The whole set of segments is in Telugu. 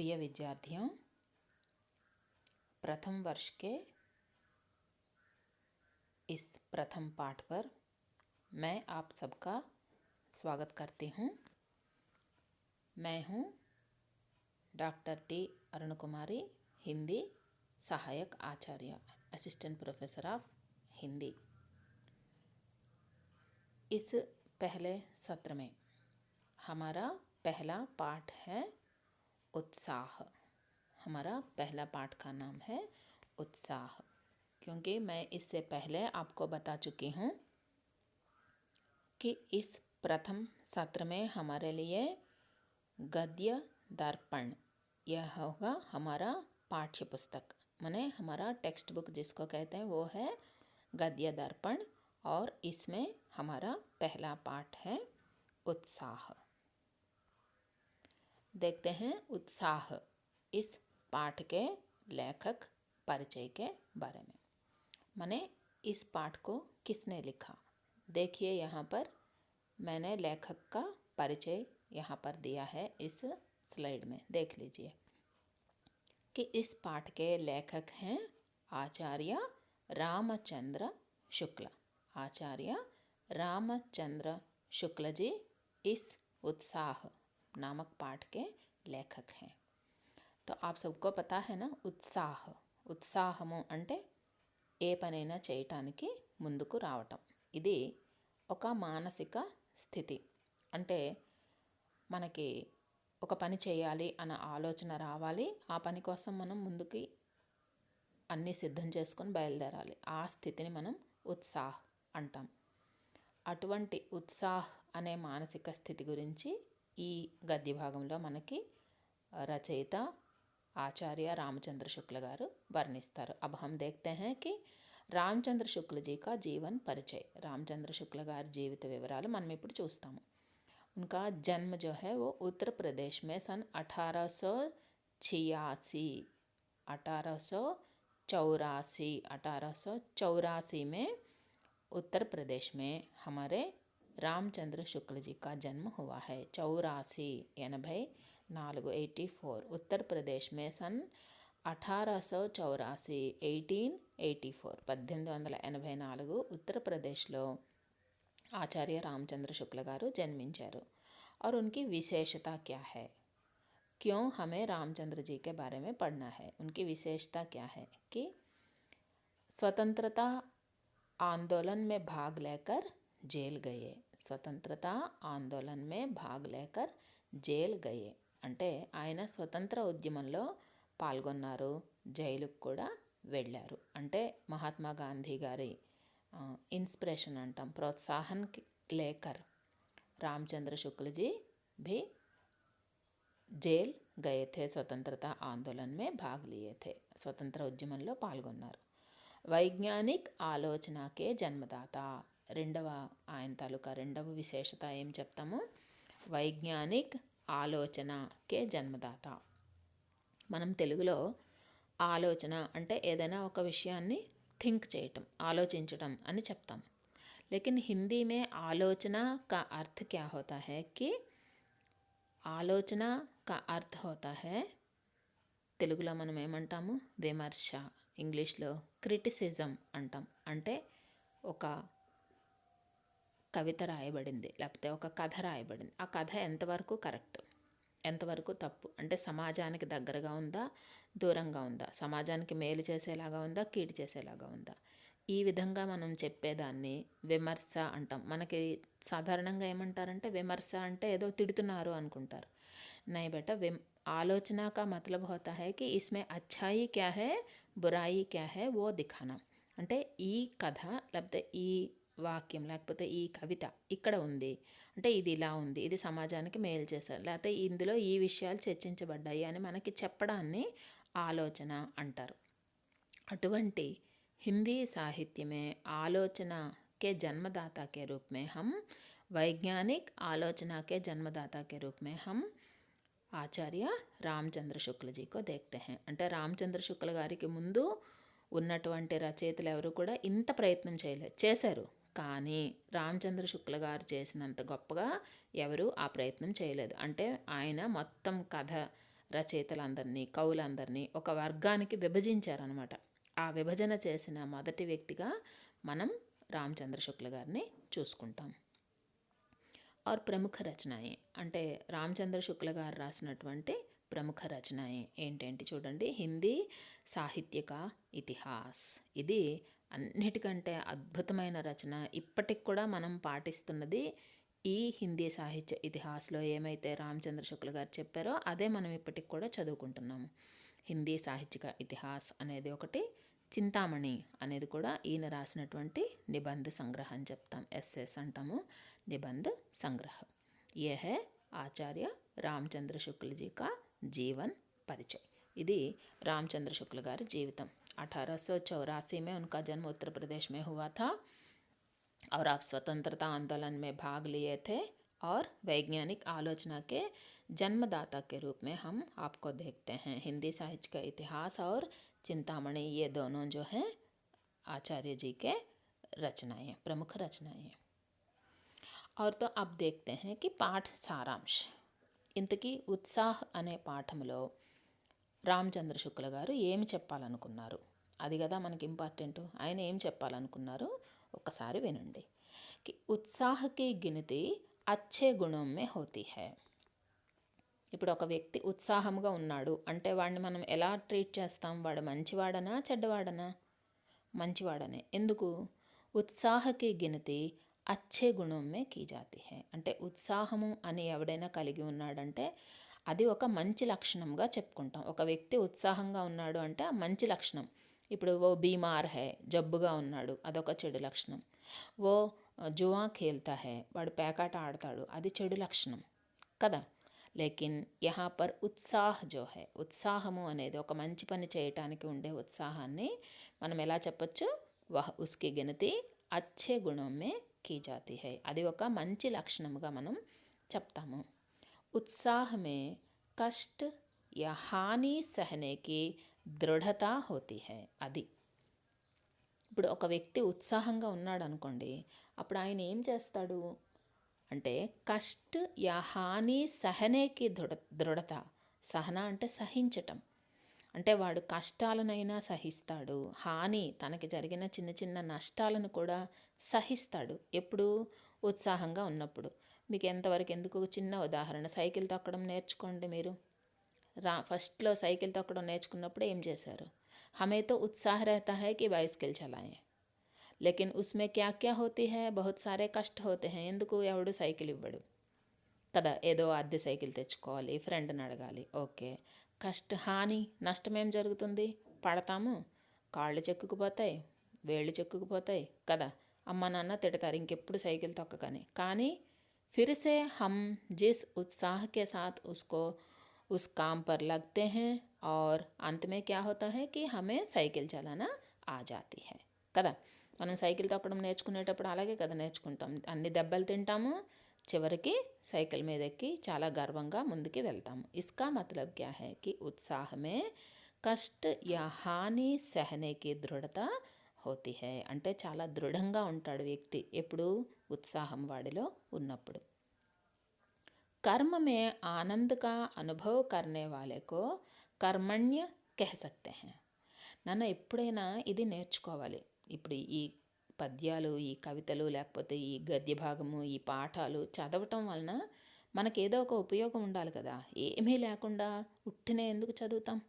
प्रिय विद्यार्थियों, प्रथम वर्ष के इस प्रथम पाठ पर मैं आप सबका स्वागत करती हूँ। मैं हूँ डॉक्टर टी अरुण कुमारी, हिंदी सहायक आचार्य, असिस्टेंट प्रोफेसर ऑफ हिंदी। इस पहले सत्र में हमारा पहला पाठ है उत्साह। हमारा पहला पाठ का नाम है उत्साह, क्योंकि मैं इससे पहले आपको बता चुकी हूँ कि इस प्रथम सत्र में हमारे लिए गद्य दर्पण यह होगा हमारा पाठ्य पुस्तक, माने हमारा टेक्स्ट बुक जिसको कहते हैं वो है गद्य दर्पण, और इसमें हमारा पहला पाठ है उत्साह। देखते हैं उत्साह इस पाठ के लेखक परिचय के बारे में। माने इस पाठ को किसने लिखा। देखिए यहाँ पर मैंने लेखक का परिचय यहाँ पर दिया है इस स्लाइड में, देख लीजिए कि इस पाठ के लेखक हैं आचार्य रामचंद्र शुक्ल। आचार्य रामचंद्र शुक्ल जी इस उत्साह नामक पाठ के लेखक हैं। तो आप सबको पता है ना, ఉత్సాహము అంటే ఏ పనైనా చేయటానికి ముందుకు రావటం। ఇది ఒక మానసిక స్థితి, అంటే మనకి ఒక పని చేయాలి అన్న ఆలోచన రావాలి, ఆ పని కోసం మనం ముందుకి అన్నీ సిద్ధం చేసుకొని బయలుదేరాలి, ఆ స్థితిని మనం ఉత్సాహ్ అంటాం। అటువంటి ఉత్సాహ్ అనే మానసిక స్థితి గురించి ఈ గద్య భాగంలో మనకి रचयिता आचार्य रामचंद्र शुक्ल गारू वर्णिस्तारू। अब हम देखते हैं कि रामचंद्र शुक्ल जी का जीवन परिचय, रामचंद्र शुक्ल गारी जीवित विवराలు మనం ఇప్పుడు చూస్తాము। उनका जन्म जो है वो उत्तर प्रदेश में सन 1884 में उत्तर प्रदेश में हमारे रामचंद्र शुक्ल जी का जन्म हुआ है। 84 उत्तर प्रदेश में सन 1884 उत्तर प्रदेश लो आचार्य रामचंद्र शुक्ल गारू जन्मिंचारू। और उनकी विशेषता क्या है, क्यों हमें रामचंद्र जी के बारे में पढ़ना है। उनकी विशेषता क्या है कि स्वतंत्रता आंदोलन में भाग लेकर जेल गए। स्वतंत्रता आंदोलन में भाग लेकर जेल गए అంటే ఆయన స్వతంత్ర ఉద్యమంలో పాల్గొన్నారు, జైలుకు కూడా వెళ్ళారు। అంటే మహాత్మా గాంధీ గారి इंस्पिरेशन अंटाम, प्रोत्साहन लेकर रामचंद्र शुक्ल जी भी जेल गए थे, स्वतंत्रता आंदोलन में भाग लिए थे, स्वतंत्र उद्यमंలో పాల్గొన్నారు। వైజ్ఞానిక్ ఆలోచనకే జన్మదాత, రెండవ ఆయన తాలూకా రెండవ విశేషత ఏం చెప్తాము, వైజ్ఞానిక్ ఆలోచనకే జన్మదాత। మనం తెలుగులో ఆలోచన అంటే ఏదైనా ఒక విషయాన్ని థింక్ చేయటం, ఆలోచించటం అని చెప్తాం। लेकिन हिंदी में आलोचना का अर्थ क्या होता है कि आलोचना का अर्थ होता है, తెలుగులో మనం ఏమంటాము విమర్శ, ఇంగ్లీష్లో క్రిటిసిజం అంటాం। అంటే ఒక కవిత రాయబడింది లేకపోతే ఒక కథ రాయబడింది, ఆ కథ ఎంతవరకు కరెక్ట్, ఎంతవరకు తప్పు, అంటే సమాజానికి దగ్గరగా ఉందా దూరంగా ఉందా, సమాజానికి మేలు చేసేలాగా ఉందా కీడు చేసేలాగా ఉందా, ఈ విధంగా మనం చెప్పేదాన్ని విమర్శ అంటాం। మనకి సాధారణంగా ఏమంటారంటే విమర్శ అంటే ఏదో తిడుతున్నారు అనుకుంటారు। नहीं बेटा, आलोचना का मतलब होता है कि इसमें अच्छाई क्या है बुराई क्या है वो दिखाना। అంటే ఈ కథ లేకపోతే ఈ వాక్యం లేకపోతే ఈ కవిత ఇక్కడ ఉంది అంటే ఇది ఇలా ఉంది, ఇది సమాజానికి మేలు చేశారు, లేకపోతే ఇందులో ఈ విషయాలు చర్చించబడ్డాయి అని మనకి చెప్పడాన్ని ఆలోచన అంటారు। అటువంటి हिंदी साहित्य में आलोचना के जन्मदाता के रूप में हम, वैज्ञानिक आलोचना के जन्मदाता के रूप में हम ఆచార్య రామచంద్ర శుక్ల జీ కో దేఖ్తే హై। అంటే రామచంద్ర శుక్ల గారికి ముందు ఉన్నటువంటి రచయితలు ఎవరు కూడా ఇంత ప్రయత్నం చేశారు, కానీ రామచంద్ర శుక్ల గారు చేసినంత గొప్పగా ఎవరు ఆ ప్రయత్నం చేయలేదు। అంటే ఆయన మొత్తం కథ రచయితలందరినీ, కవులందరినీ ఒక వర్గానికి విభజించారనమాట. ఆ విభజన చేసిన మొదటి వ్యక్తిగా మనం రామచంద్ర శుక్ల గారిని చూసుకుంటాం. और ప్రముఖ రచనాయే అంటే రామచంద్ర శుక్ల గారు రాసినటువంటి ప్రముఖ రచనాయే ఏంటేంటి చూడండి. హిందీ సాహిత్య కా ఇతిహాస్, ఇది అన్నిటికంటే అద్భుతమైన రచన. ఇప్పటికి కూడా మనం పాటిస్తున్నది ఈ హిందీ సాహిత్య ఇతిహాస్లో ఏమైతే రామచంద్ర శుక్ల గారు చెప్పారో అదే మనం ఇప్పటికి కూడా చదువుకుంటున్నాము. హిందీ సాహిత్యక ఇతిహాస్ అనేది ఒకటి, చింతామణి అనేది కూడా ఈయన రాసినటువంటి నిబంధ సంగ్రహం చెప్తాం, ఎస్ఎస్ అంటాము, निबंध संग्रह. यह है आचार्य रामचंद्र शुक्ल जी का जीवन परिचय. ఇది रामचंद्र शुक्ल గారి జీవితం. 1884 में उनका जन्म उत्तर प्रदेश में हुआ था और आप स्वतंत्रता आंदोलन में भाग लिए थे और वैज्ञानिक आलोचना के जन्मदाता के रूप में हम आपको देखते हैं. हिंदी साहित्य का इतिहास और चिंतामणि ये दोनों जो हैं आचार्य जी के रचनाएं, प्रमुख रचनाएं. और तो अब देखते हैं कि पाठ सारांश. ఇంతకీ ఉత్సాహ్ అనే పాఠంలో రామచంద్ర శుక్ల గారు ఏమి చెప్పాలనుకున్నారు, అది కదా మనకి ఇంపార్టెంట్. ఆయన ఏం చెప్పాలనుకున్నారు ఒక్కసారి వినండి. कि उत्साह की गिनती अच्छे गुणों में होती है. ఇప్పుడు ఒక వ్యక్తి ఉత్సాహంగా ఉన్నాడు అంటే వాడిని మనం ఎలా ట్రీట్ చేస్తాం? వాడు మంచివాడనా చెడ్డవాడనా? మంచివాడనే. ఎందుకు? ఉత్సాహకి గినతి అచ్చే గుణమే కీ జాతి హై. అంటే ఉత్సాహము అని ఎవడైనా కలిగి ఉన్నాడంటే అది ఒక మంచి లక్షణంగా చెప్పుకుంటాం. ఒక వ్యక్తి ఉత్సాహంగా ఉన్నాడు అంటే ఆ మంచి లక్షణం. ఇప్పుడు ఓ బీమార్ హై, జబ్బుగా ఉన్నాడు, అదొక చెడు లక్షణం. ఓ జువా ఖేల్తా హై, వాడు పేకాట ఆడతాడు, అది చెడు లక్షణం కదా. లేకిన్ యహా పర్ ఉత్సాహ్ జో హై, ఉత్సాహము అనేది ఒక మంచి పని చేయటానికి ఉండే ఉత్సాహాన్ని మనం ఎలా చెప్పచ్చు? వహ్ ఉస్కి గినతి అచ్చే గుణమే కీ జాతి హై, అది ఒక మంచి లక్షణముగా మనం చెప్తాము. ఉత్సాహ్ మే కష్ట యా హాని సహనేకి దృఢత హోతీ హై. అది ఇప్పుడు ఒక వ్యక్తి ఉత్సాహంగా ఉన్నాడు అనుకోండి, అప్పుడు ఆయన ఏం చేస్తాడు అంటే కష్ట యా హాని సహనేకి దృఢత. సహన అంటే సహించటం, అంటే వాడు కష్టాలనైనా సహిస్తాడు, హాని తనకి జరిగిన చిన్న చిన్న నష్టాలను కూడా సహిస్తాడు. ఎప్పుడు? ఉత్సాహంగా ఉన్నప్పుడు. మీకు ఎంతవరకు ఎందుకు చిన్న ఉదాహరణ, సైకిల్ తొక్కడం నేర్చుకోండి మీరు. ఫస్ట్లో సైకిల్ తొక్కడం నేర్చుకున్నప్పుడు ఏం చేశారు? हमें तो उत्साह रहता है कि बाइस्किल चलाएं, लेकिन उसमें क्या क्या होती है, बहुत सारे कष्ट होते हैं. ఎందుకు? ఎవడు సైకిల్ ఇవ్వడు కదా, ఏదో అద్దె సైకిల్ తెచ్చుకోవాలి, ఫ్రెండ్ని అడగాలి. ఓకే, హాని నష్టం ఏం జరుగుతుంది? పడతాము, కాళ్ళు చెక్కుకుపోతాయి, వేళ్ళు చెక్కుకుపోతాయి కదా, అమ్మ నాన్న తిడతారు ఇంకెప్పుడు సైకిల్ తొక్కకని. కానీ ఫిర్ సే హమ్ జిస్ ఉత్సాహ కే సాత్ ఉస్కో उस काम पर लगते हैं और अंत में क्या होता है कि हमें సైకిల్ చలానా ఆ జాతి హై కదా. మనం సైకిల్ తొక్కడం నేర్చుకునేటప్పుడు అలాగే కదా నేర్చుకుంటాం. అన్ని దెబ్బలు తింటాము, చివరికి సైకిల్ మీద ఎక్కి చాలా గర్వంగా ముందుకి వెళ్తాము. ఇస్కా మతలబ్ క్యా హై కి ఉత్సాహ్ మే కష్ట యా హాని సహనేకి దృఢత హోతీ హై. అంటే చాలా దృఢంగా ఉంటాడు వ్యక్తి ఎప్పుడు? ఉత్సాహం వాడిలో ఉన్నప్పుడు. कर्म में आनंद का अनुभव करने वाले को कर्मण्य कह सकते हैं. నాన్న ఎప్పుడైనా ఇది నేర్చుకోవాలి. ఇప్పుడు ఈ పద్యాలు, ఈ కవితలు, లేకపోతే ఈ గద్య భాగము, ఈ పాఠాలు చదవటం వలన మనకేదో ఒక ఉపయోగం ఉండాలి కదా. ఏమీ లేకుండా ఉట్టినే ఎందుకు చదువుతాం?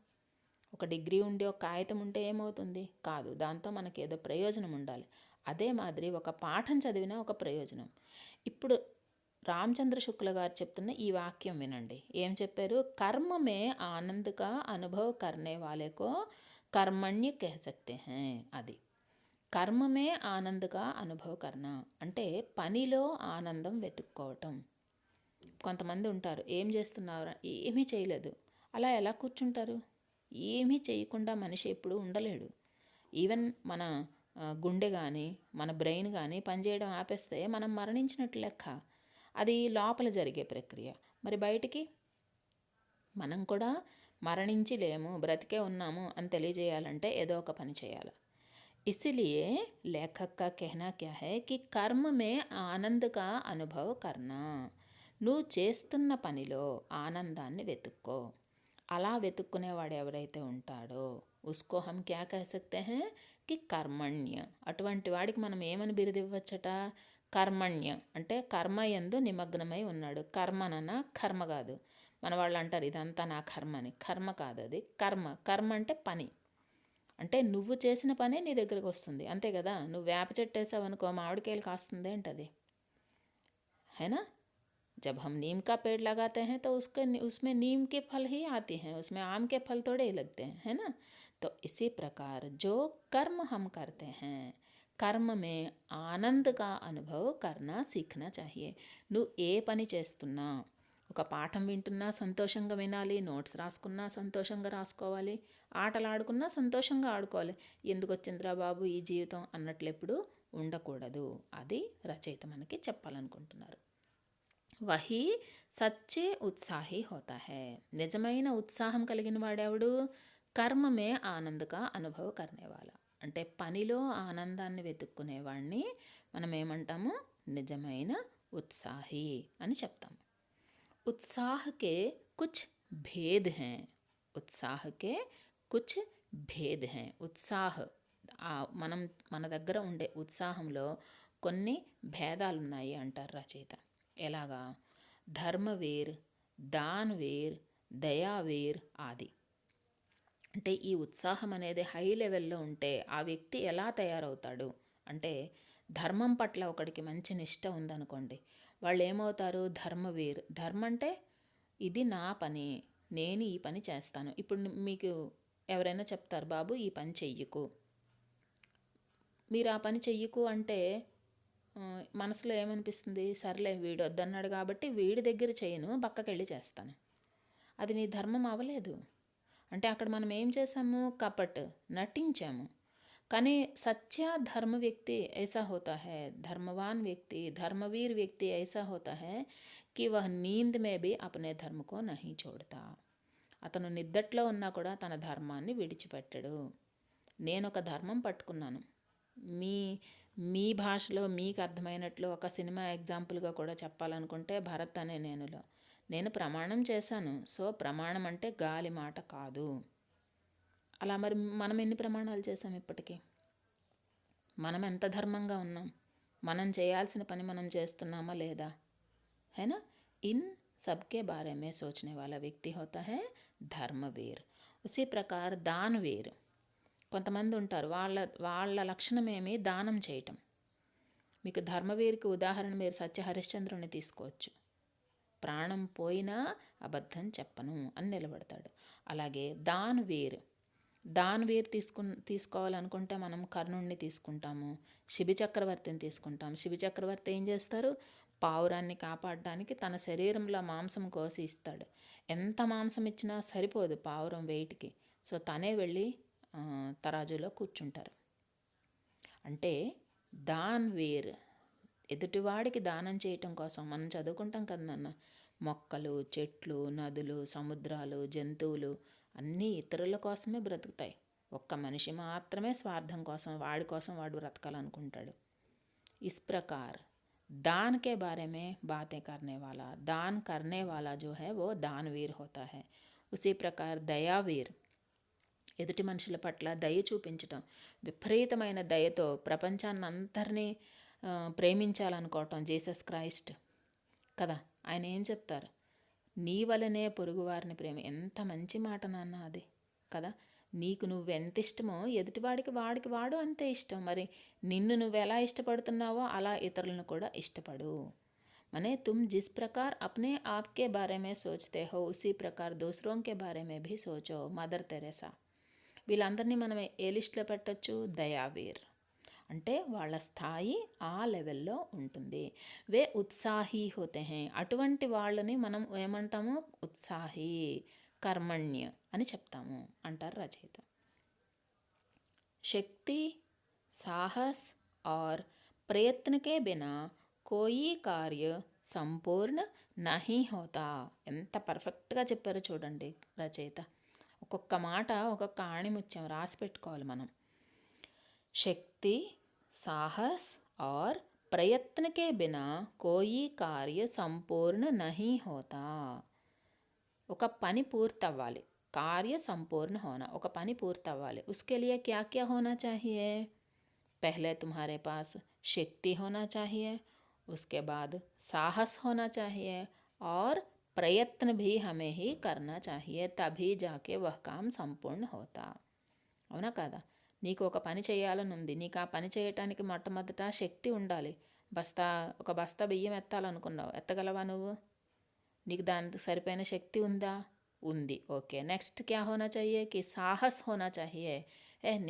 ఒక డిగ్రీ ఉండి ఒక కాగితం ఉంటే ఏమవుతుంది? కాదు, దాంతో మనకేదో ప్రయోజనం ఉండాలి. అదే మాదిరి ఒక పాఠం చదివినా ఒక ప్రయోజనం. ఇప్పుడు రామచంద్ర శుక్ల గారు చెప్తున్న ఈ వాక్యం వినండి. ఏం చెప్పారు? కర్మ మే ఆనంద్ కా అనుభవ్ కర్నే వాలే కో కర్మణ్య కహ సక్తే హై. అది కర్మ మే ఆనంద్ కా అనుభవ్ కర్నా అంటే పనిలో ఆనందం వెతుక్కోవటం. కొంతమంది ఉంటారు, ఏం చేస్తున్నారు? ఏమీ చేయలేదు. అలా ఎలా కూర్చుంటారు? ఏమీ చేయకుండా మనిషి ఎప్పుడూ ఉండలేడు. ఈవెన్ మన గుండె కానీ మన బ్రెయిన్ కానీ పనిచేయడం ఆపేస్తే మనం మరణించినట్లు లెక్క. అది లోపల జరిగే ప్రక్రియ. మరి బయటికి మనం కూడా మరణించి లేము, బ్రతికే ఉన్నాము అని తెలియజేయాలంటే ఏదో ఒక పని చేయాలి. ఇసిలియే లేఖక్ కా कहना क्या है कि कर्म में आनंद का अनुभव करना. నువ్వు చేస్తున్న పనిలో ఆనందాన్ని వెతుక్కో. అలా వెతుక్కునేవాడు ఎవరైతే ఉంటాడో ఉస్కో హమ్ క్యా కహ సక్తే హై కి కర్మణ్య. అటువంటి వాడికి మనం ఏమని బిరుదివ్వచ్చట? కర్మణ్య అంటే కర్మ యందు నిమగ్నమై ఉన్నాడు. కర్మనన కర్మ కాదు. మన వాళ్ళు అంటారు ఇదంతా నా కర్మ అని. కర్మ కాదు అది, కర్మ. కర్మ అంటే పని. అంటే నువ్వు చేసిన పనే నీ దగ్గరకు వస్తుంది, అంతే కదా. నువ్వు వేప చెట్టు వేసావు అనుకో, మామిడికాయలు కాస్తుంది ఏంటది, है ना। जब हम नीम का पेड़ लगाते हैं तो उसमें नीम के फल ही आते हैं, उसमें आम के फल थोड़े ही लगते हैं, है ना। तो इसी प्रकार जो कर्म हम करते हैं, కర్మ మే ఆనంద్ అనుభవ్ కర్నా సీఖనా చాహియే. నువ్వు ఏ పని చేస్తున్నా, ఒక పాఠం వింటున్నా సంతోషంగా వినాలి, నోట్స్ రాసుకున్నా సంతోషంగా రాసుకోవాలి, ఆటలు ఆడుకున్నా సంతోషంగా ఆడుకోవాలి. ఎందుకు వచ్చిందిరా బాబు ఈ జీవితం అన్నట్లు ఎప్పుడు ఉండకూడదు. అది రచయిత మనకి చెప్పాలనుకుంటున్నారు. వహీ సచ్చే ఉత్సాహీ హోతా హై. నిజమైన ఉత్సాహం కలిగిన వాడెవడు? కర్మ మే ఆనంద్ అనుభవ్ కర్నేవాలా. అంటే పనిలో ఆనందాన్ని వెతుక్కునేవాడిని మనం ఏమంటాము? నిజమైన ఉత్సాహి అని చెప్తాము. ఉత్సాహకే కుచ్ భేద్ హై. ఉత్సాహకే కుచ్ భేద్ హై. మన దగ్గర ఉండే ఉత్సాహంలో కొన్ని భేదాలున్నాయి అంటారు రచయిత. ఎలాగా? ధర్మవేర్, దాన్వేర్, దయావేర్ ఆది. అంటే ఈ ఉత్సాహం అనేది హై లెవెల్లో ఉంటే ఆ వ్యక్తి ఎలా తయారవుతాడు అంటే, ధర్మం పట్ల ఒకడికి మంచి నిష్ట ఉందనుకోండి, వాళ్ళు ఏమవుతారు? ధర్మవీర్. ధర్మ అంటే ఇది నా పని, నేను ఈ పని చేస్తాను. ఇప్పుడు మీకు ఎవరైనా చెప్తారు, బాబు ఈ పని చెయ్యకు, మీరు ఆ పని చెయ్యకు అంటే మనసులో ఏమనిపిస్తుంది? సర్లే వీడు వద్దన్నాడు కాబట్టి వీడి దగ్గర చేయను, పక్కకెళ్ళి చేస్తాను. అది నీ ధర్మం అవ్వలేదు. అంటే అక్కడ మనం ఏం చేసాము? కపట్, నటించాము. కానీ సత్య ధర్మ వ్యక్తి ऐसा होता है, धर्मवान व्यक्ति, धर्मवीर व्यक्ति ऐसा होता है कि वह नींद में भी अपने धर्म को नहीं छोड़ता. అతను నిద్దట్లో ఉన్నా కూడా తన ధర్మాన్ని విడిచిపెట్టడు. నేను ఒక ధర్మం పట్టుకున్నాను. మీ భాషలో మీకు అర్థమైనట్లు ఒక సినిమా ఎగ్జాంపుల్గా కూడా చెప్పాలనుకుంటే, భరత్ అనే నేను ప్రమాణం చేశాను. సో ప్రమాణం అంటే గాలి మాట కాదు. అలా మరి మనం ఎన్ని ప్రమాణాలు చేసాం ఇప్పటికీ? మనం ఎంత ధర్మంగా ఉన్నాం? మనం చేయాల్సిన పని మనం చేస్తున్నామా లేదా? है ना। इन सबके बारे में सोचने वाला व्यक्ति होता है धर्मवीर. उसी प्रकार दानवीर. కొంతమంది ఉంటారు, వాళ్ళ లక్షణమేమి? దానం చేయటం. మీకు ధర్మవీర్కి ఉదాహరణ మీరు సత్య హరిశ్చంద్రుని తీసుకోవచ్చు. ప్రాణం పోయినా అబద్ధం చెప్పను అని నిలబడతాడు. అలాగే దాన్వీర్ తీసుకోవాలనుకుంటే మనం కర్ణుడిని తీసుకుంటాము, శిబి చక్రవర్తిని తీసుకుంటాం. శిబి చక్రవర్తి ఏం చేస్తారు? పావురాన్ని కాపాడడానికి తన శరీరంలో మాంసం కోసి ఇస్తాడు. ఎంత మాంసం ఇచ్చినా సరిపోదు పావురం వెయిట్కి. సో తనే వెళ్ళి తరాజులో కూర్చుంటారు. అంటే దాన్వీర్ ఎదుటివాడికి దానం చేయటం కోసం మనం చదువుకుంటాం కదన్న, మొక్కలు, చెట్లు, నదులు, సముద్రాలు, జంతువులు అన్నీ ఇతరుల కోసమే బ్రతుకుతాయి. ఒక్క మనిషి మాత్రమే స్వార్థం కోసం, వాడి కోసం వాడు బ్రతకాలనుకుంటాడు. इस प्रकार दान के बारे में बातें करने वाला, दान करने वाला जो है वो दानवीर होता है. उसी प्रकार दयावीर, ఎదుటి మనుషుల పట్ల దయ చూపించటం, విపరీతమైన దయతో ప్రపంచాన్ని అందరినీ ప్రేమించాలనుకోవటం. జీసస్ క్రైస్ట్ కదా, ఆయన ఏం చెప్తారు? నీ వలనే పొరుగువారిని ఎంత మంచి మాట నాన్న అది కదా. నీకు నువ్వెంత ఇష్టమో ఎదుటివాడికి వాడు అంతే ఇష్టం. మరి నిన్ను నువ్వు ఎలా ఇష్టపడుతున్నావో అలా ఇతరులను కూడా ఇష్టపడు. మనే तुम जिस प्रकार अपने आप के बारे में सोचते हो उसी प्रकार दूसरों के बारे में भी सोचो. Mother Teresa. వీళ్ళందరినీ మనం ఏ లిస్టులో పెట్టచ్చు? దయావీర్. అంటే వాళ్ళ స్థాయి ఆ లెవెల్లో ఉంటుంది. వే ఉత్సాహీ హోతే హై. అటువంటి వాళ్ళని మనం ఏమంటాము? ఉత్సాహీ, కర్మణ్య అని చెప్తాము అంటారు రచయిత. శక్తి, సాహస్ और प्रयत्न के बिना कोई कार्य సంపూర్ణ నహీ హోతా. ఎంత పర్ఫెక్ట్గా చెప్పారో చూడండి రచయిత. ఒక్కొక్క మాట ఒక్కొక్క ఆణిముత్యం రాసి పెట్టుకోవాలి మనం. శక్తి, సాహస్ और प्रयत्न के बिना कोई कार्य సంపూర్ణ నహీ హోతా. ఒక పని పూర్తవ్వాలి, कार्य संपूर्ण होना, ఒక పని పూర్తి అవ్వాలి. उसके लिए क्या क्या होना चाहिए? पहले तुम्हारे पास शक्ति होना चाहिए, उसके बाद साहस होना चाहिए और प्रयत्न भी हमें ही करना चाहिए, तभी जाके वह काम संपूर्ण होता. అవునా కదా? నీకు ఒక పని చేయాలని ఉంది, నీకు ఆ పని చేయటానికి మొట్టమొదట శక్తి ఉండాలి. ఒక బస్తా బియ్యం ఎత్తాలనుకున్నావు, ఎత్తగలవా నువ్వు? నీకు దానికి సరిపోయిన శక్తి ఉందా? ఉంది. ఓకే, నెక్స్ట్ క్యా హోనా చాహియే కి సాహస్ హోనా చాహియే.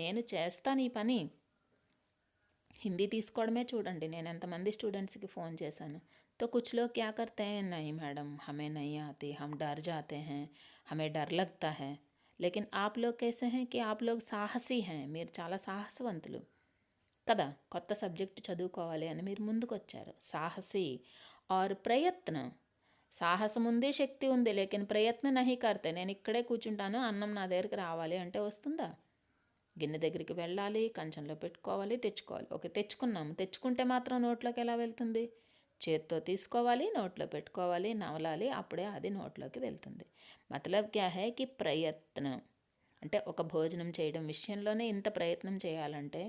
నేను చేస్తాను ఈ పని. హిందీ తీసుకోవడమే చూడండి, నేను ఎంతమంది స్టూడెంట్స్కి ఫోన్ చేశాను. तो कुछ लोग क्या करते हैं, नहीं मैडम हमें नहीं आती, हम डर जाते हैं, हमें डर लगता है. लेकिन आप लोग कैसे हैं कि आप लोग సాహసి हैं, మీరు చాలా సాహసవంతులు కదా. కొత్త సబ్జెక్ట్ చదువుకోవాలి అని మీరు ముందుకు వచ్చారు. సాహసి और ప్రయత్న, సాహసం ఉంది, శక్తి ఉంది, లేకిన్ ప్రయత్న నహీ కర్తే. నేను ఇక్కడే కూర్చుంటాను, అన్నం నా దగ్గరికి రావాలి అంటే వస్తుందా? గిన్నె దగ్గరికి వెళ్ళాలి, కంచంలో పెట్టుకోవాలి, తెచ్చుకోవాలి. ఓకే, తెచ్చుకున్నాము, తెచ్చుకుంటే మాత్రం నోట్లోకి ఎలా వెళ్తుంది? చేత్తో తీసుకోవాలి, నోట్లో పెట్టుకోవాలి, నవలాలి, అప్పుడే అది నోట్లోకి వెళ్తుంది. మతలబ్ క్యా హై కి ప్రయత్న అంటే ఒక భోజనం చేయడం విషయంలోనే ఇంత ప్రయత్నం చేయాలంటే,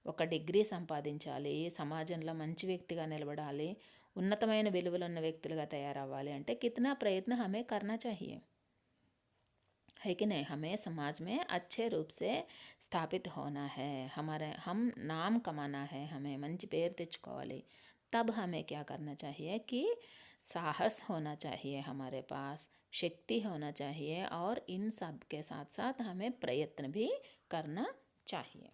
ఒక డిగ్రీ సంపాదించాలి, సమాజంలో మంచి వ్యక్తిగా నిలబడాలి, ఉన్నతమైన విలువలున్న వ్యక్తులుగా తయారవ్వాలి అంటే కిतना ప్రయత్న हमें करना चाहिए, है कि नहीं? हमें समाज में अच्छे रूप से स्थापित होना है, हम नाम कमाना है, हमें మంచి పేరు తెచ్చుకోవాలి. तब हमें क्या करना चाहिए कि साहस होना चाहिए हमारे पास, शक्ति होना चाहिए और इन सब के साथ साथ हमें प्रयत्न भी करना चाहिए.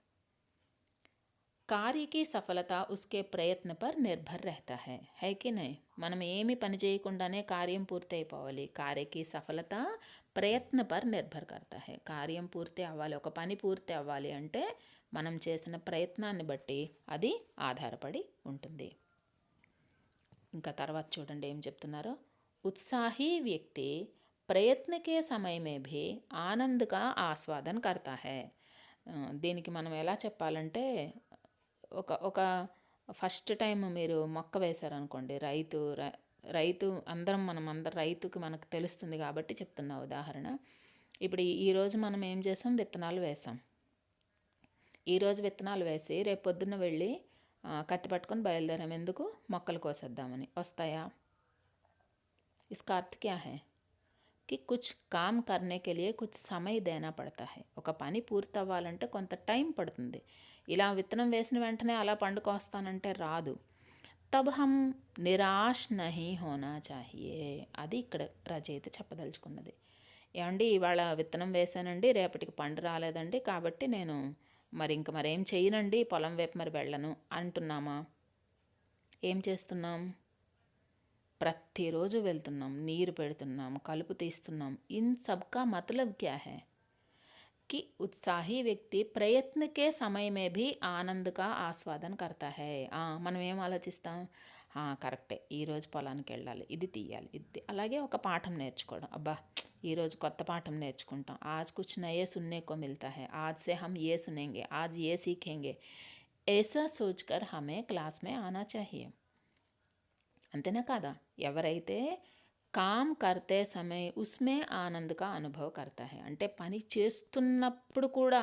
కార్యకి సఫలత ఉస్కే ప్రయత్న పర్ నిర్భర్ रहता है कि नहीं? మనం ఏమి పని చేయకుండానే కార్యం పూర్తి అయిపోవాలి. కార్యకి సఫలత ప్రయత్న పర్ నిర్భర్ करता है. కార్యం పూర్తి అవ్వాలి, ఒక పని పూర్తి అవ్వాలి అంటే మనం చేసిన ప్రయత్నాన్ని బట్టి అది ఆధారపడి ఉంటుంది. ఇంకా తర్వాత చూడండి ఏం చెప్తున్నారో. उत्साही व्यक्ति प्रयत्न के समय में भी आनंद का आस्वादन करता है. దీనికి మనం ఎలా చెప్పాలంటే, ఒక ఫస్ట్ టైం మీరు మొక్క వేశారనుకోండి, రైతు అందరం రైతుకి మనకు తెలుస్తుంది కాబట్టి చెప్తున్నా ఉదాహరణ. ఇప్పుడు ఈరోజు మనం ఏం చేసాం, విత్తనాలు వేసాం. ఈరోజు విత్తనాలు వేసి రేపు పొద్దున్న వెళ్ళి కత్తి పట్టుకొని బయలుదేరాం, ఎందుకు? మొక్కలు కోసేద్దామని. వస్తాయా? इसका अर्थ क्या है कि कुछ काम करने के लिए कुछ समय देना पड़ता है. ఒక పని పూర్తి అవ్వాలంటే కొంత టైం పడుతుంది. ఇలా విత్తనం వేసిన వెంటనే అలా పండుకు వస్తానంటే రాదు. తబ్ హమ్ నిరాశ్ నహీ హోనా చాహియే. అది ఇక్కడ రచయిత చెప్పదలుచుకున్నది. ఏమండి, ఇవాళ విత్తనం వేసానండి, రేపటికి పండు రాలేదండి, కాబట్టి నేను మరేం చేయనండి, పొలం వైపు వెళ్ళను అంటున్నామా? ఏం చేస్తున్నాం? ప్రతిరోజు వెళ్తున్నాం, నీరు పెడుతున్నాం, కలుపు తీస్తున్నాం. ఇన్ సబ్కా మతలబ్ క్యా హై कि उत्साही వ్యక్తి ప్రయత్న కే సమయ మే భీ ఆనంద్ కా ఆస్వాదన కర్తా హై. మనం ఏం ఆలోచిస్తాం, కరెక్టే, ఈరోజు పొలానికి వెళ్ళాలి, ఇది తీయాలి, ఇది అలాగే ఒక పాఠం నేర్చుకోవడం. అబ్బా, ఈరోజు కొత్త పాఠం నేర్చుకుంటాం, आज कुछ नए सुनने को मिलता है, आज से हम ये सुनेंगे, आज ये सीखेंगे, ऐसा सोचकर हमें क्लास में आना चाहिए. అంతేనా కాదా? ఎవరైతే కామ్ కర్తే సమయ ఉస్మే ఆనంద్ కా అనుభవ్ కర్తా హై అంటే పని చేస్తున్నప్పుడు కూడా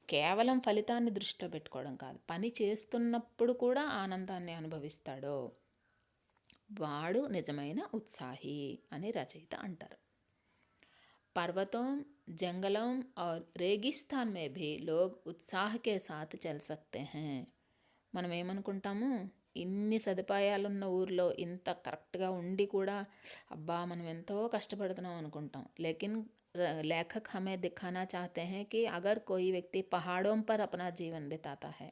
కేవలం ఫలితాన్ని దృష్టిలో పెట్టుకోవడం కాదు, పని చేస్తున్నప్పుడు కూడా ఆనందాన్ని అనుభవిస్తాడో వాడు నిజమైన ఉత్సాహి అని రచయిత అంటారు. पर्वतों, जंगलों और रेगिस्तान में भी लोग उत्साह के साथ चल सकते हैं. మనం ఏమనుకుంటాము, ఇన్ని సదుపాయాలున్న ఊర్లో ఇంత కరెక్ట్గా ఉండి కూడా అబ్బా మనం ఎంతో కష్టపడుతున్నాం అనుకుంటాం. లేకిన్ లేఖక్ హమే దిఖానా చాహతే హై కి అగర్ కోయి వ్యక్తి పహాడోం పర్ అప్నా జీవన్ బితాతా హై.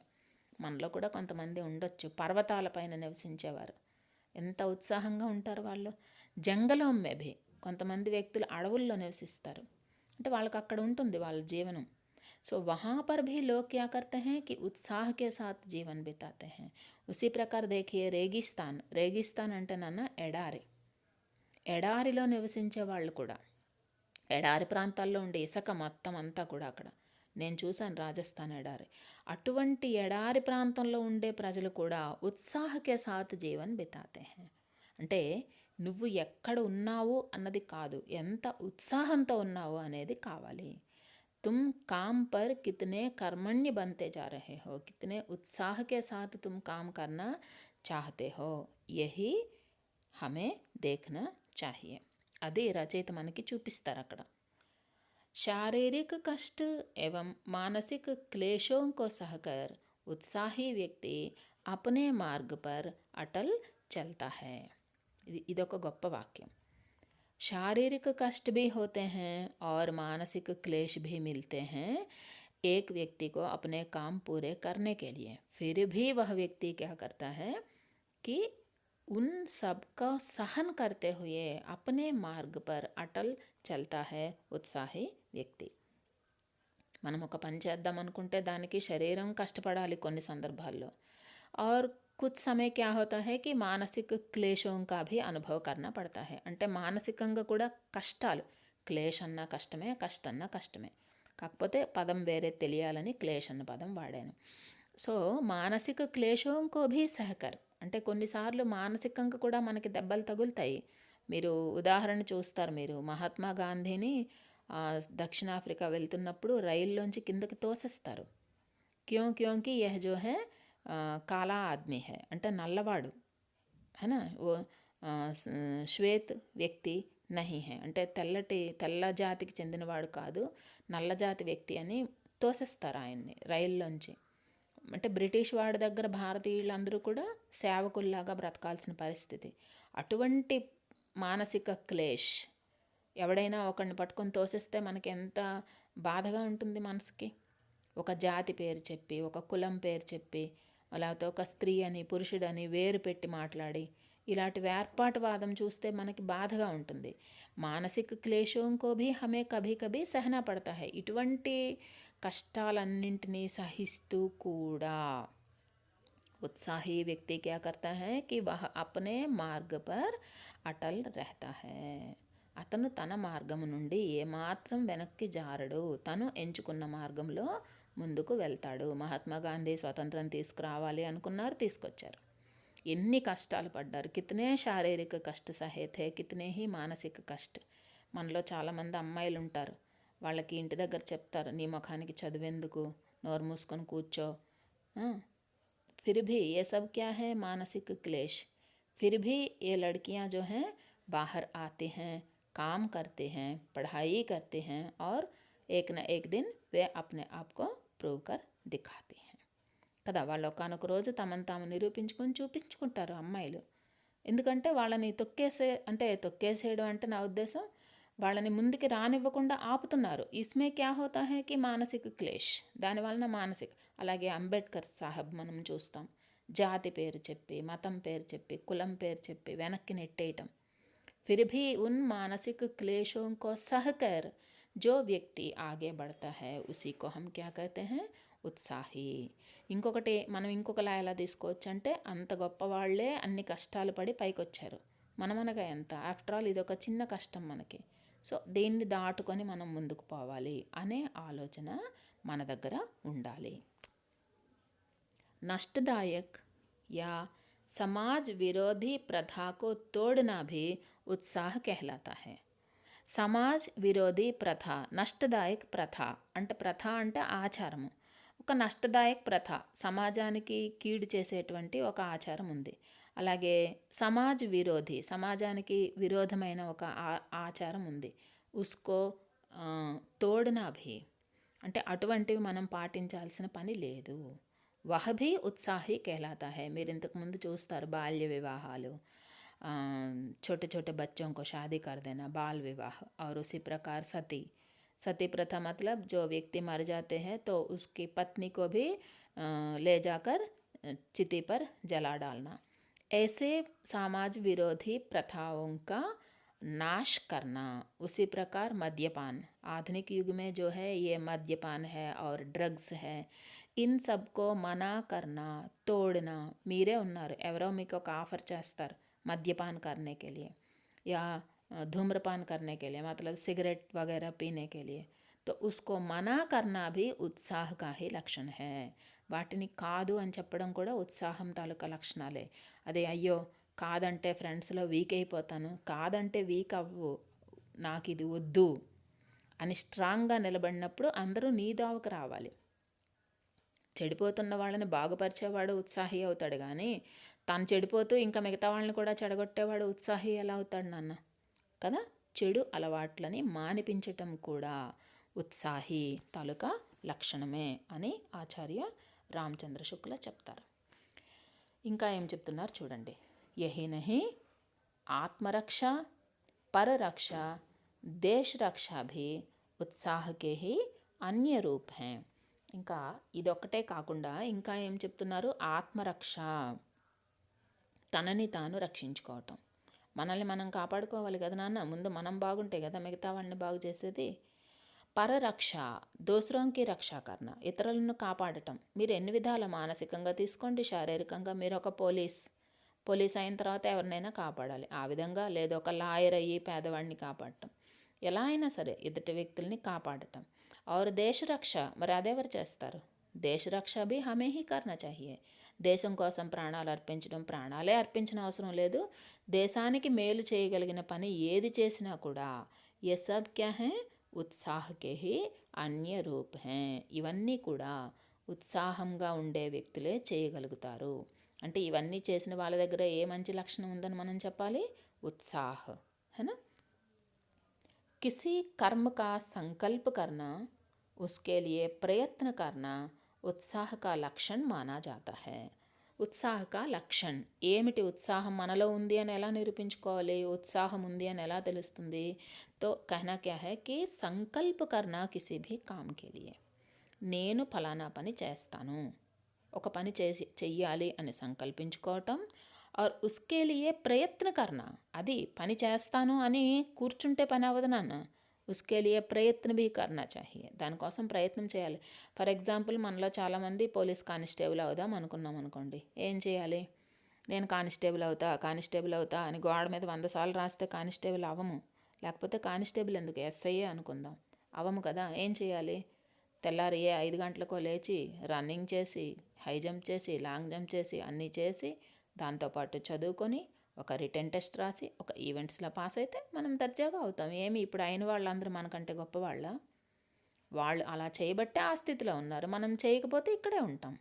మనలో కూడా కొంతమంది ఉండొచ్చు పర్వతాలపైన నివసించేవారు, ఎంత ఉత్సాహంగా ఉంటారు వాళ్ళు. జంగలోం మే భీ కొంతమంది వ్యక్తులు అడవుల్లో నివసిస్తారు, అంటే వాళ్ళకి అక్కడ ఉంటుంది వాళ్ళ జీవనం. सो वहाँ पर भी लोग क्या करते हैं कि उत्साह के साथ जीवन बिताते हैं. उसी प्रकार देखिए रेगिस्तान అంటే నాన్న ఎడారిలో నివసించే వాళ్ళు కూడా, ఎడారి ప్రాంతాల్లో ఉండే ఇసుక మొత్తం అంతా కూడా అక్కడ నేను చూశాను, రాజస్థాన్ ఎడారి. అటువంటి ఎడారి ప్రాంతంలో ఉండే ప్రజలు కూడా ఉత్సాహకే సాత్ జీవన్ బితాతే హై అంటే నువ్వు ఎక్కడ ఉన్నావు అన్నది కాదు, ఎంత ఉత్సాహంతో ఉన్నావు అనేది కావాలి. तुम काम पर कितने कर्मण्य बनते जा रहे हो, कितने उत्साह के साथ तुम काम करना चाहते हो, यही हमें देखना चाहिए. అది రచయిత మనకి చూపిస్తారు అక్కడ. शारीरिक कष्ट एवं मानसिक क्लेशों को सहकर उत्साही व्यक्ति अपने मार्ग पर अटल चलता है. ఇదొక గొప్ప వాక్యం. शारीरिक कष्ट भी होते हैं और मानसिक क्लेश भी मिलते हैं एक व्यक्ति को अपने काम पूरे करने के लिए. फिर भी वह व्यक्ति क्या करता है कि उन सब का सहन करते हुए अपने मार्ग पर अटल चलता है उत्साही వ్యక్తి. మనం ఒక పని చేద్దాం అనుకుంటే దానికి శరీరం కష్టపడాలి కొన్ని సందర్భాల్లో. और कुछ समय क्या होता है कि मानसिक क्लेशों का भी अनुभव करना पड़ता है. అంటే మానసికంగా కూడా కష్టాలు, క్లేష్ అన్న కష్టమే, కష్ట అన్న కష్టమే, కాకపోతే పదం వేరే తెలియాలని క్లేష్ అన్న పదం వాడాను. సో మానసిక క్లేశంకో భీ సహకర్ అంటే కొన్నిసార్లు మానసికంగా కూడా మనకి దెబ్బలు తగులుతాయి. మీరు ఉదాహరణ చూస్తారు, మీరు మహాత్మా గాంధీని దక్షిణాఫ్రికా వెళ్తున్నప్పుడు రైల్లోంచి కిందకి తోసేస్తారు. క్యోంకి యహ్ జో హై కాలా ఆద్మీ హై అంటే నల్లవాడు, హేనా, ఓ శ్వేత్ వ్యక్తి నహి హై అంటే తెల్ల జాతికి చెందినవాడు కాదు, నల్ల జాతి వ్యక్తి అని తోసేస్తారు ఆయన్ని రైల్లోంచి. అంటే బ్రిటిష్ వాడి దగ్గర భారతీయులందరూ కూడా సేవకుల్లాగా బ్రతకాల్సిన పరిస్థితి. అటువంటి మానసిక క్లేష్, ఎవడైనా ఒకరిని పట్టుకొని తోసేస్తే మనకి ఎంత బాధగా ఉంటుంది మనసుకి. ఒక జాతి పేరు చెప్పి, ఒక కులం పేరు చెప్పి, లేకపోతే ఒక స్త్రీ అని పురుషుడని వేరు పెట్టి మాట్లాడి, ఇలాంటి వేర్పాటువాదం చూస్తే మనకి బాధగా ఉంటుంది. మానసిక క్లేశంకో భీ హమే కభీ కభీ సహనా పడతా హై. ఇటువంటి కష్టాలన్నింటినీ సహిస్తూ కూడా उत्साही व्यक्ति क्या करता है कि वह अपने మార్గ పర్ అటల్ रहता है. అతను తన మార్గము నుండి ఏమాత్రం వెనక్కి జారడు, తను ఎంచుకున్న మార్గంలో ముందుకు వెళ్తాడు. మహాత్మా గాంధీ స్వతంత్రం తీసుకురావాలి అనుకున్నారు, తీసుకొచ్చారు. ఎన్ని కష్టాలు పడ్డారు, కితనే శారీరక కష్ట సహే థే, కితనే హీ మానసిక కష్ట. మనలో చాలామంది అమ్మాయిలు ఉంటారు, వాళ్ళకి ఇంటి దగ్గర చెప్తారు, నీ ముఖానికి చదివేందుకు, నోరు మూసుకొని కూర్చో. फिर भी ये सब क्या है, मानसिक क्लेश. फिर भी ये लड़कियां जो हैं बाहर आती हैं, काम करते हैं, पढ़ाई करते हैं और एक न एक दिन वे अपने आप को प्रूव कर दिखाती हैं కదా. వాళ్ళు ఒకనొక రోజు తమను తాము నిరూపించుకొని చూపించుకుంటారు అమ్మాయిలు. ఎందుకంటే వాళ్ళని తొక్కేసేయడం అంటే నా ఉద్దేశం వాళ్ళని ముందుకి రానివ్వకుండా ఆపుతున్నారు. ఇస్మే క్యా హోతా హై కి మానసిక క్లేష్, దానివలన మానసిక. అలాగే అంబేద్కర్ సాహెబ్ మనం చూస్తాం, జాతి పేరు చెప్పి, మతం పేరు చెప్పి, కులం పేరు చెప్పి వెనక్కి నెట్టేయటం. ఫిర్ భీ ఉన్ మానసిక క్లేషోं को सहकर जो व्यक्ति आगे बढ़ता है उसी को हम क्या कहते हैं, ఉత్సాహి. ఇంకొకటి మనం ఇంకొకలా ఎలా తీసుకోవచ్చు అంటే, అంత గొప్ప వాళ్ళే అన్ని కష్టాలు పడి పైకొచ్చారు, మనమనగా ఎంత, ఆఫ్టర్ ఆల్ ఇది ఒక చిన్న కష్టం మనకి. సో దీన్ని దాటుకొని మనం ముందుకు పోవాలి అనే ఆలోచన మన దగ్గర ఉండాలి. नष्टदायक या समाज विरोधी प्रथा को तोड़ना भी उत्साह कहलाता है. సమాజ్ విరోధి ప్రథ, నష్టదాయక్ ప్రథ అంటే, ప్రథ అంటే ఆచారము. ఒక నష్టదాయక్ ప్రథ, సమాజానికి కీడు చేసేటువంటి ఒక ఆచారం ఉంది. అలాగే సమాజ్ విరోధి, సమాజానికి విరోధమైన ఒక ఆచారం ఉంది. ఉస్కో తోడనా భీ అంటే అటువంటివి మనం పాటించాల్సిన పని లేదు. వహ భీ ఉత్సాహి कहलाता है. మీరు ఇంతకుముందు చూస్తారు బాల్య వివాహాలు, छोटे छोटे बच्चों को शादी कर देना, बाल विवाह. और उसी प्रकार सती प्रथा मतलब जो व्यक्ति मर जाते हैं तो उसकी पत्नी को भी ले जाकर चिति पर जला डालना. ऐसे समाज विरोधी प्रथाओं का नाश करना. उसी प्रकार मद्यपान, आधुनिक युग में जो है ये मद्यपान है और ड्रग्स है, इन सब को मना करना, तोड़ना. మీరే ఉన్నారు, ఎవరో మీకు ఒక ఆఫర్ చేస్తారు मद्यपान करने के लिए या धूम्रपान करने के लिए, मतलब सिगरेट वगैरह पीने के लिए, तो उसको मना करना भी उत्साह का ही लक्षण है. వాటిని కాదు అని చెప్పడం కూడా ఉత్సాహం తాలూకా లక్షణాలే. అదే అయ్యో కాదంటే ఫ్రెండ్స్లో వీక్ అయిపోతాను, కాదంటే వీక్ అవ్వు, నాకు ఇది వద్దు అని స్ట్రాంగ్గా నిలబడినప్పుడు అందరూ నీ దోవకు రావాలి. చెడిపోతున్న వాళ్ళని బాగుపరిచేవాడు ఉత్సాహి అవుతాడు, కానీ తను చెడిపోతూ ఇంకా మిగతా వాళ్ళని కూడా చెడగొట్టేవాడు ఉత్సాహి ఎలా అవుతాడు నాన్న? కదా, చెడు అలవాట్లని మానిపించటం కూడా ఉత్సాహి తాలూకా లక్షణమే అని ఆచార్య రామచంద్ర శుక్ల చెప్తారు. ఇంకా ఏం చెప్తున్నారు చూడండి. యహి నహి ఆత్మరక్ష పరరక్ష దేశ రక్ష భీ ఉత్సాహకే హి అన్య రూప్ హై. ఇంకా ఇదొక్కటే కాకుండా ఇంకా ఏం చెప్తున్నారు? ఆత్మరక్ష, తనని తాను రక్షించుకోవటం. మనల్ని మనం కాపాడుకోవాలి కదా నాన్న, ముందు మనం బాగుంటే కదా మిగతా వాళ్ళని బాగు చేసేది. పరరక్ష, దూసరోంకి రక్షా కర్ణ, ఇతరులను కాపాడటం. మీరు ఎన్ని విధాల మానసికంగా తీసుకోండి, శారీరకంగా. మీరు ఒక పోలీస్ అయిన తర్వాత ఎవరినైనా కాపాడాలి, ఆ విధంగా. లేదా ఒక లాయర్ అయ్యి పేదవాడిని కాపాడటం. ఎలా అయినా సరే ఎదుటి వ్యక్తుల్ని కాపాడటం. और దేశ రక్ష, మరి అదెవరు చేస్తారు? దేశ రక్ష భీ హమే హీ కర్నా చాహియే. దేశం కోసం ప్రాణాలు అర్పించడం, ప్రాణాలే అర్పించిన అవసరం లేదు, దేశానికి మేలు చేయగలిగిన పని ఏది చేసినా కూడా ये सब क्या है ఉత్సాహ కే హి అన్య రూప్ హై. ఇవన్నీ కూడా ఉత్సాహంగా ఉండే వ్యక్తులే చేయగలుగుతారు. అంటే ఇవన్నీ చేసిన వాళ్ళ దగ్గర ఏ మంచి లక్షణం ఉందని మనం చెప్పాలి? उत्साह है ना. किसी कर्म का संकल्प करना, उसके लिए प्रयत्न करना उत्साह का लक्षण माना जाता है. ఉత్సాహ కా లక్షణ్. ఏమిటి ఉత్సాహం మనలో ఉంది అని ఎలా నిరూపించుకోవాలి? ఉత్సాహం ఉంది అని ఎలా తెలుస్తుంది? తో కహనా క్యా హై కి సంకల్ప కర్నా కిసి భీ కామ్ కే లియే. నేను ఫలానా పని చేస్తాను, ఒక పని చెయ్యాలి అని సంకల్పించుకోవటం. और उसके लिए ప్రయత్న కర్నా, అది పని చేస్తాను అని కూర్చుంటే పని అవ్వదు నాన్న. ఉస్కే లియే ప్రయత్న భీ కర్నా చాహియే, దానికోసం ప్రయత్నం చేయాలి. ఫర్ ఎగ్జాంపుల్, మనలో చాలామంది పోలీస్ కానిస్టేబుల్ అవుదాం అనుకున్నాం అనుకోండి. ఏం చేయాలి? నేను కానిస్టేబుల్ అవుతా అని గోడ మీద 100 సార్లు రాస్తే కానిస్టేబుల్ అవ్వము. లేకపోతే కానిస్టేబుల్ ఎందుకు, ఎస్ఐఏ అనుకుందాం, అవ్వము కదా. ఏం చేయాలి? తెల్లారి 5 గంటలకో లేచి రన్నింగ్ చేసి, హై జంప్ చేసి, లాంగ్ జంప్ చేసి, అన్నీ చేసి, దాంతోపాటు చదువుకొని ఒక రిటర్న్ టెస్ట్ రాసి ఒక ఈవెంట్స్లో పాస్ అయితే మనం దర్జాగా అవుతాం. ఏమి ఇప్పుడు అయిన వాళ్ళందరూ మనకంటే గొప్పవాళ్ళ? వాళ్ళు అలా చేయబట్టే ఆ స్థితిలో ఉన్నారు, మనం చేయకపోతే ఇక్కడే ఉంటాం.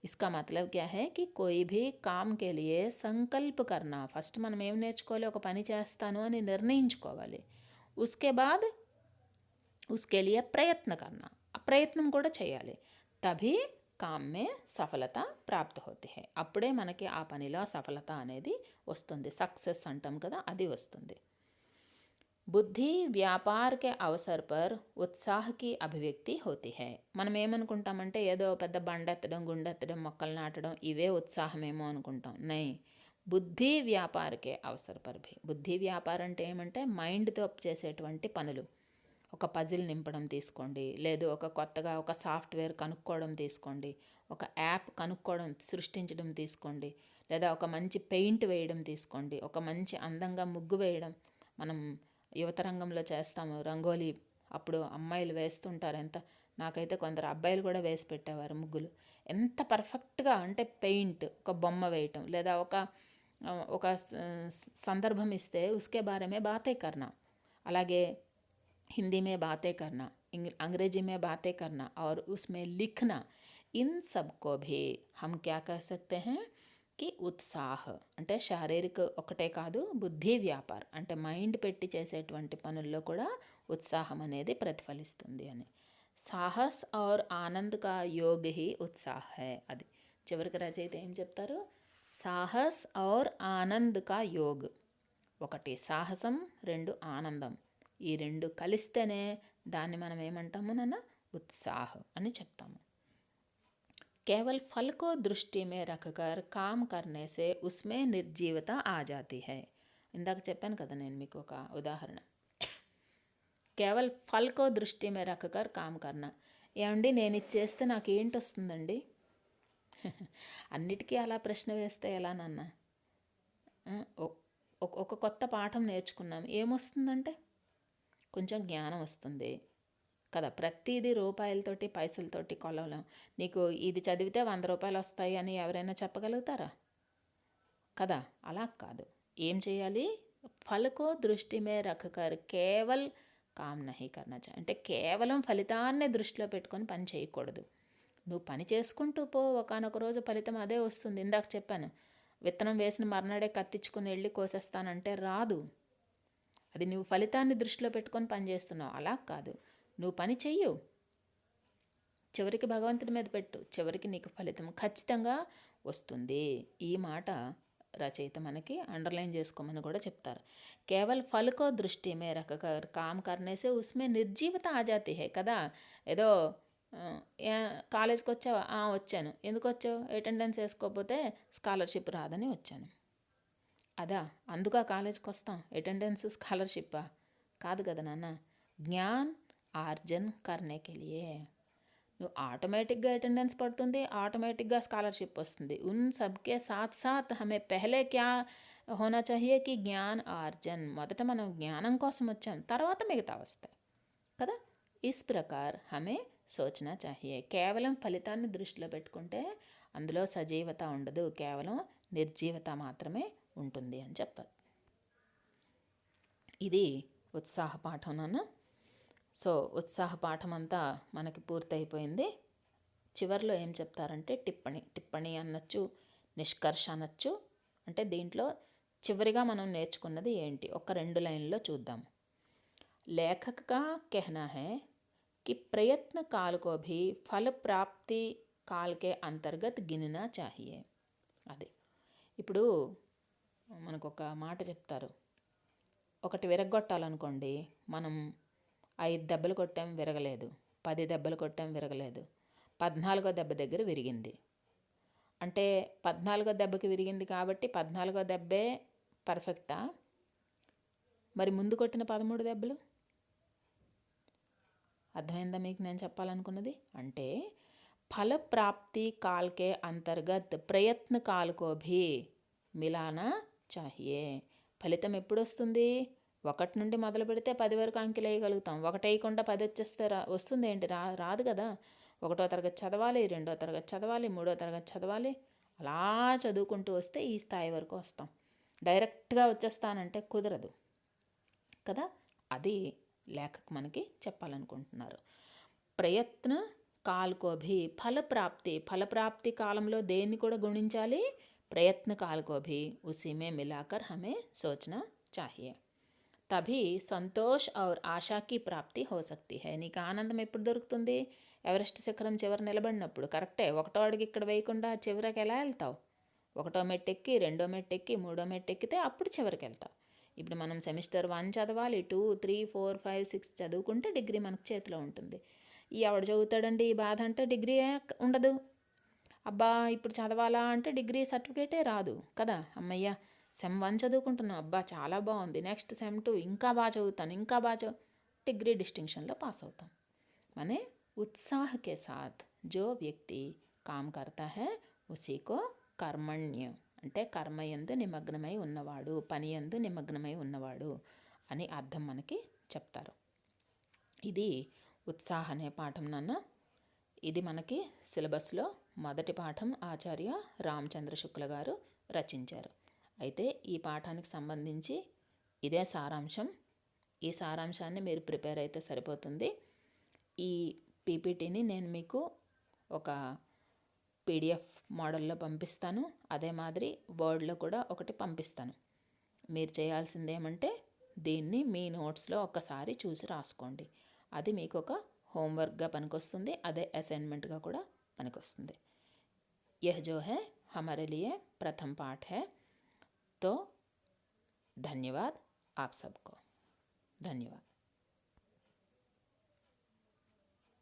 ఇస్కా మతలబ్ క్యా హై కి కోయి భీ కామ్ కే లియే సంకల్ప కర్నా. ఫస్ట్ మనం ఏం నేర్చుకోవాలి? ఒక పని చేస్తాను అని నిర్ణయించుకోవాలి. ఉస్కే బాద్ ఉస్కే లియే ప్రయత్న కర్నా, ఆ ప్రయత్నం కూడా చేయాలి. తభీ కామ్ మే సఫలత ప్రాప్త హోతి హై, అప్పుడే మనకి ఆ పనిలో సఫలత అనేది వస్తుంది. సక్సెస్ అంటాం కదా, అది వస్తుంది. బుద్ధి వ్యాపార్ కే అవసర్ పర్ ఉత్సాహ కి అభివ్యక్తి హోతి హై. మనం ఏమనుకుంటామంటే ఏదో పెద్ద బండెత్తడం, గుండెత్తడం, మొక్కలు నాటడం ఇవే ఉత్సాహమేమో అనుకుంటాం. నై, బుద్ధి వ్యాపారకే అవసర్ పర్ భీ. బుద్ధి వ్యాపారం అంటే ఏమంటే మైండ్తో చేసేటువంటి పనులు. ఒక పజిల్ నింపడం తీసుకోండి, లేదు ఒక కొత్తగా ఒక సాఫ్ట్వేర్ కనుక్కోవడం తీసుకోండి, ఒక యాప్ కనుక్కోవడం, సృష్టించడం తీసుకోండి, లేదా ఒక మంచి పెయింట్ వేయడం తీసుకోండి, ఒక మంచి అందంగా ముగ్గు వేయడం. మనం యువత రంగంలో చేస్తాము రంగోలీ, అప్పుడు అమ్మాయిలు వేస్తుంటారు. నాకైతే కొందరు అబ్బాయిలు కూడా వేసి పెట్టేవారు ముగ్గులు. ఎంత పర్ఫెక్ట్గా అంటే పెయింట్, ఒక బొమ్మ వేయటం, లేదా ఒక సందర్భం ఇస్తే ఉస్కే బారే బాతే కర్నా. అలాగే हिंदी में बातें करना, अंग्रेजी में बातें करना और उसमें लिखना, इन सब को भी हम क्या कह सकते हैं कि ఉత్సాహ అంటే శారీరక ఒకటే కాదు, బుద్ధి వ్యాపార్ అంటే మైండ్ పెట్టి చేసేటువంటి పనుల్లో కూడా ఉత్సాహం అనేది ప్రతిఫలిస్తుంది అని. సాహస్ और आनंद का योग ही उत्साह है. అది చివరికి రచయిత ఏం చెప్తారు? సాహస్ और आनंद का योग, ఒకటి సాహసం, 2 ఆనందం, ఈ 2 కలిస్తేనే దాన్ని మనం ఏమంటాము నాన్న? ఉత్సాహ అని చెప్తాము. కేవల్ ఫల్ కో దృష్టి మే రఖకర్ కామ్ కర్నే సే ఉస్మే నిర్జీవత ఆ జాతి హై. ఇందాక చెప్పాను కదా నేను మీకు ఒక ఉదాహరణ. కేవల్ ఫల్ కో దృష్టి మే రఖకర్ కామ్ కర్నా. ఏమండి నేను ఇది చేస్తే నాకు ఏంటి వస్తుందండి? అన్నిటికీ అలా ప్రశ్న వేస్తే ఎలా నాన్న? ఒక కొత్త పాఠం నేర్చుకున్నాం, ఏమొస్తుందంటే కొంచెం జ్ఞానం వస్తుంది కదా. ప్రతిదీ రూపాయలతోటి పైసలతోటి కొలవలేం. నీకు ఇది చదివితే 100 రూపాయలు వస్తాయి అని ఎవరైనా చెప్పగలుగుతారా? కదా, అలా కాదు. ఏం చేయాలి? ఫలకో దృష్టి మే రఖకర్ కేవల్ కామ్ నహీ కర్నా చాహియే. అంటే కేవలం ఫలితాన్నే దృష్టిలో పెట్టుకొని పని చేయకూడదు. నువ్వు పని చేసుకుంటూ పో, ఒకానొక రోజు ఫలితం అదే వస్తుంది. ఇందాక చెప్పాను, విత్తనం వేసిన మర్నాడే కత్తిచ్చుకుని వెళ్ళి కోసేస్తానంటే రాదు. అది నువ్వు ఫలితాన్ని దృష్టిలో పెట్టుకొని పని చేస్తున్నావు. అలా కాదు, నువ్వు పని చెయ్యు, చివరికి భగవంతుడి మీద పెట్టు, చివరికి నీకు ఫలితం ఖచ్చితంగా వస్తుంది. ఈ మాట రచయిత మనకి అండర్లైన్ చేసుకోమని కూడా చెప్తారు. కేవల్ ఫలకో దృష్టి మే రఖకర్ కామ్ కర్నేసే ఉస్మే నిర్జీవత ఆ జాతి హై కదా. ఏదో కాలేజ్కి వచ్చావా? వచ్చాను. ఎందుకు వచ్చావు? అటెండెన్స్ వేసుకోకపోతే స్కాలర్షిప్ రాదని వచ్చాను. అదా, అందుకు కాలేజ్కి వస్తాం, అటెండెన్స్ స్కాలర్షిప్పా? కాదు కదా నాన్న. జ్ఞాన్ ఆర్జన్ కర్నేకే లియే. నువ్వు ఆటోమేటిక్గా అటెండెన్స్ పడుతుంది, ఆటోమేటిక్గా స్కాలర్షిప్ వస్తుంది. ఉన్ సబ్కే సాత్ సాత్ హమే పెహలే క్యా హోనా చాహియే కి జ్ఞాన్ ఆర్జన్. మొదట మనం జ్ఞానం కోసం వచ్చాం, తర్వాత మిగతా వస్తాయి కదా. ఇస్ ప్రకార్ హమే సోచనా చాహియే. కేవలం ఫలితాన్ని దృష్టిలో పెట్టుకుంటే అందులో సజీవత ఉండదు, కేవలం నిర్జీవత మాత్రమే ఉంటుంది అని చెప్పారు. ఇది ఉత్సాహ పాఠం నాన్న. సో ఉత్సాహ పాఠం అంతా మనకి పూర్తయిపోయింది. చివరిలో ఏం చెప్తారంటే టిప్పణి అనొచ్చు, నిష్కర్ష అనొచ్చు. అంటే దీంట్లో చివరిగా మనం నేర్చుకున్నది ఏంటి, ఒక 2 లైన్లో చూద్దాం. లేఖక్ కా कहना है कि प्रयत्न काल को भी फल प्राप्ति काल के अंतर्गत गिनना चाहिए. అది ఇప్పుడు మనకు ఒక మాట చెప్తారు, ఒకటి విరగొట్టాలనుకోండి, మనం 5 దెబ్బలు కొట్టాం విరగలేదు, 10 దెబ్బలు కొట్టాం విరగలేదు, 14వ దెబ్బ దగ్గర విరిగింది. అంటే 14వ దెబ్బకి విరిగింది కాబట్టి 14వ దెబ్బే పర్ఫెక్టా? మరి ముందు కొట్టిన 13 దెబ్బలు? అర్థమైందా మీకు నేను చెప్పాలనుకున్నది? అంటే ఫల ప్రాప్తి కాల్కే అంతర్గత్ ప్రయత్న కాల్కో భీ మిలానా చాహియే. ఫలితం ఎప్పుడు వస్తుంది? 1 నుండి మొదలు పెడితే 10 వరకు అంకెలు వేయగలుగుతాం. 1 వేయకుండా 10 వచ్చేస్తే వస్తుంది ఏంటి? రాదు కదా. 1వ తరగతి చదవాలి, 2వ తరగతి చదవాలి, 3వ తరగతి చదవాలి. అలా చదువుకుంటూ వస్తే ఈ స్థాయి వరకు వస్తాం. డైరెక్ట్గా వచ్చేస్తానంటే కుదరదు కదా. అది లేఖకు మనకి చెప్పాలనుకుంటున్నారు. ప్రయత్న కాల్కో భీ ఫలప్రాప్తి కాలంలో దేన్ని కూడా గుణించాలి? ప్రయత్న కాల్కో భీ ఉసీ మే మిలాకర్ హమే సోచనా చాహియే. తభీ సంతోష్ ఔర్ ఆశాకి ప్రాప్తి హో సక్తి హై. నీకు ఆనందం ఎప్పుడు దొరుకుతుంది? ఎవరెస్ట్ శిఖరం చివరి నిలబడినప్పుడు. కరెక్టే, 1వ అడుగు ఇక్కడ వేయకుండా చివరికి ఎలా వెళ్తావు? 1వ మెట్టెక్కి, 2వ మెట్టెక్కి, 3వ మెట్టెక్కితే అప్పుడు చివరికి వెళ్తావు. ఇప్పుడు మనం సెమిస్టర్ 1 చదవాలి, 2, 3, 4, 5, 6 చదువుకుంటే డిగ్రీ మనకు చేతిలో ఉంటుంది. ఎవడు చదువుతాడండి ఈ బాధ అంటే డిగ్రీ ఉండదు. అబ్బా ఇప్పుడు చదవాలా అంటే డిగ్రీ సర్టిఫికేటే రాదు కదా. అమ్మయ్య సెమ్ 1 చదువుకుంటున్నాం, అబ్బా చాలా బాగుంది, నెక్స్ట్ సెమ్ 2 ఇంకా బాగా చదువుతాను, ఇంకా బాగా డిగ్రీ డిస్టింక్షన్లో పాస్ అవుతాం. మనే उत्साह के साथ जो व्यक्ति काम करता है उसी को कर्मण्य అంటే కర్మయందు నిమగ్నమై ఉన్నవాడు, పని యందు నిమగ్నమై ఉన్నవాడు అని అర్థం మనకి చెప్తారు. ఇది ఉత్సాహ అనే పాఠం నాన్న. ఇది మనకి సిలబస్లో మొదటి పాఠం ఆచార్య రామచంద్ర శుక్ల గారు రచించారు. అయితే ఈ పాఠానికి సంబంధించి ఇదే సారాంశం. ఈ సారాంశాన్ని మీరు ప్రిపేర్ అయితే సరిపోతుంది. ఈ పీపీటీని నేను మీకు ఒక పీడిఎఫ్ మోడల్లో పంపిస్తాను. అదే మాదిరి వర్డ్లో కూడా ఒకటి పంపిస్తాను. మీరు చేయాల్సింది ఏమంటే దీన్ని మీ నోట్స్లో ఒక్కసారి చూసి రాసుకోండి. అది మీకు ఒక హోంవర్క్గా పనికొస్తుంది, అదే అసైన్మెంట్గా కూడా పనికొస్తుంది. यह जो है हमारे लिए प्रथम पाठ है. तो धन्यवाद आप सबको. धन्यवाद.